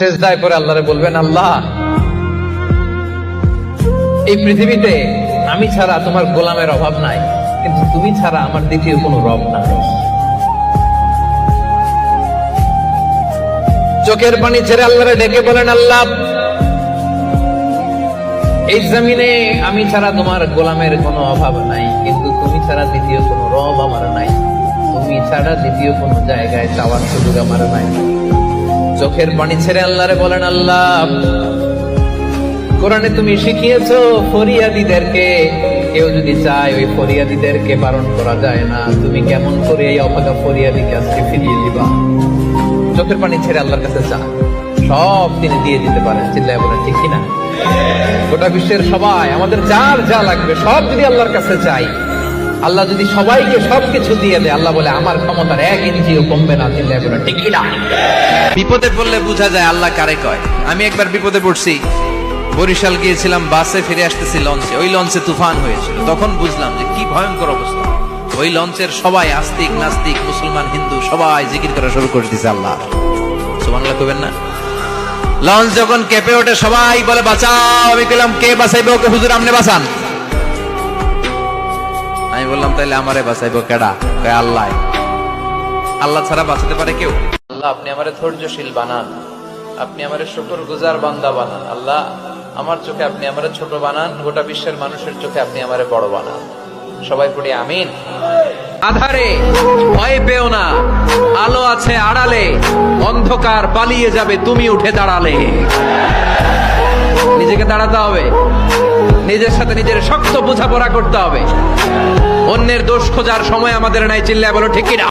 সেজদায় পরে আল্লাহরে বলবেন, আল্লাহ এই পৃথিবীতে আমি ছাড়া তোমার গোলামের অভাব নাই, কিন্তু তুমি ছাড়া আমার দ্বিতীয় কোনো রব নাই। চোখের পানি ছেড়ে আল্লাহরে ডেকে বলেন, আল্লাহ এই জমিনে আমি ছাড়া তোমার গোলামের কোনো অভাব নাই, কিন্তু তুমি ছাড়া দ্বিতীয় কোনো রব আমার নাই, তুমি ছাড়া দ্বিতীয় কোনো জায়গায় চাওয়ার সুযোগ আমার নাই। চোখের পানি ছেড়ে আল্লাহরে বলেন, আল্লাহ কোরআনে তুমি শিখিয়েছো ফরিয়াদীদেরকে কেউ যদি চায় ওই ফরিয়াদীদেরকে বারণ করা যায় না, তুমি কেমন করে এই অভাগা ফরিয়াদীকে আজকে ফিরিয়ে দিবা? চোখের পানি ছেড়ে আল্লাহর কাছে চা, সব তিনি দিয়ে দিতে পারেন। চিল্লায় বলেন ঠিক কিনা? গোটা বিশ্বের সবাই আমাদের যার যা লাগবে সব যদি আল্লাহর কাছে চাই, আল্লাহ যদি সবাইকে সবকিছু দিয়ে দেয়, আল্লাহ বলে আমার ক্ষমতার 1 ইঞ্চিও কমবে না। চিল্লায় বলেন ঠিক কিনা? বিপদে পড়লে বোঝা যায় আল্লাহ কারে কয়। আমি একবার বিপদে পড়ছি, বরিশাল গিয়েছিলাম, বাসে ফিরে আসতেছি লঞ্চে, ওই লঞ্চে তুফান হয়েছিল। তখন বুঝলাম যে কি ভয়ঙ্কর অবস্থা। ওই লঞ্চের সবাই আস্তিক নাস্তিক মুসলমান হিন্দু সবাই জিকির করা শুরু করে দিছে আল্লাহ। সুবহানাল্লাহ কইবেন না? লঞ্চ যখন কেঁপে ওঠে সবাই বলে বাঁচাও। আমি কইলাম কে বাঁচাইবে ওকে? হুজুর আপনি বাঁচান। আমি বললাম তাইলে আমারে বাঁচাইবো কেডা? কয় আল্লাহ। আল্লাহ ছাড়া বাঁচাতে পারে কেউ? আল্লাহ আপনি আমারে ধৈর্যশীল বানান, আপনি আমারে শুকরগুজার বান্দা বানান। আল্লাহ আমার চোখে আপনি আমারে ছোট বানান, গোটা বিশ্বের মানুষের চোখে আপনি আমারে বড় বানান। সবাই পড়ি আমিন। আধারে ভয় পেও না, আলো আছে আড়ালে, অন্ধকার পালিয়ে যাবে তুমি উঠে দাঁড়ালে। নিজেকে দাঁড়াতে হবে, নিজের সাথে নিজের শক্ত বোঝাপড়া করতে হবে। অন্যের দোষ খোঁজার সময় আমাদের নাই। চিল্লায় বলো ঠিক কিনা?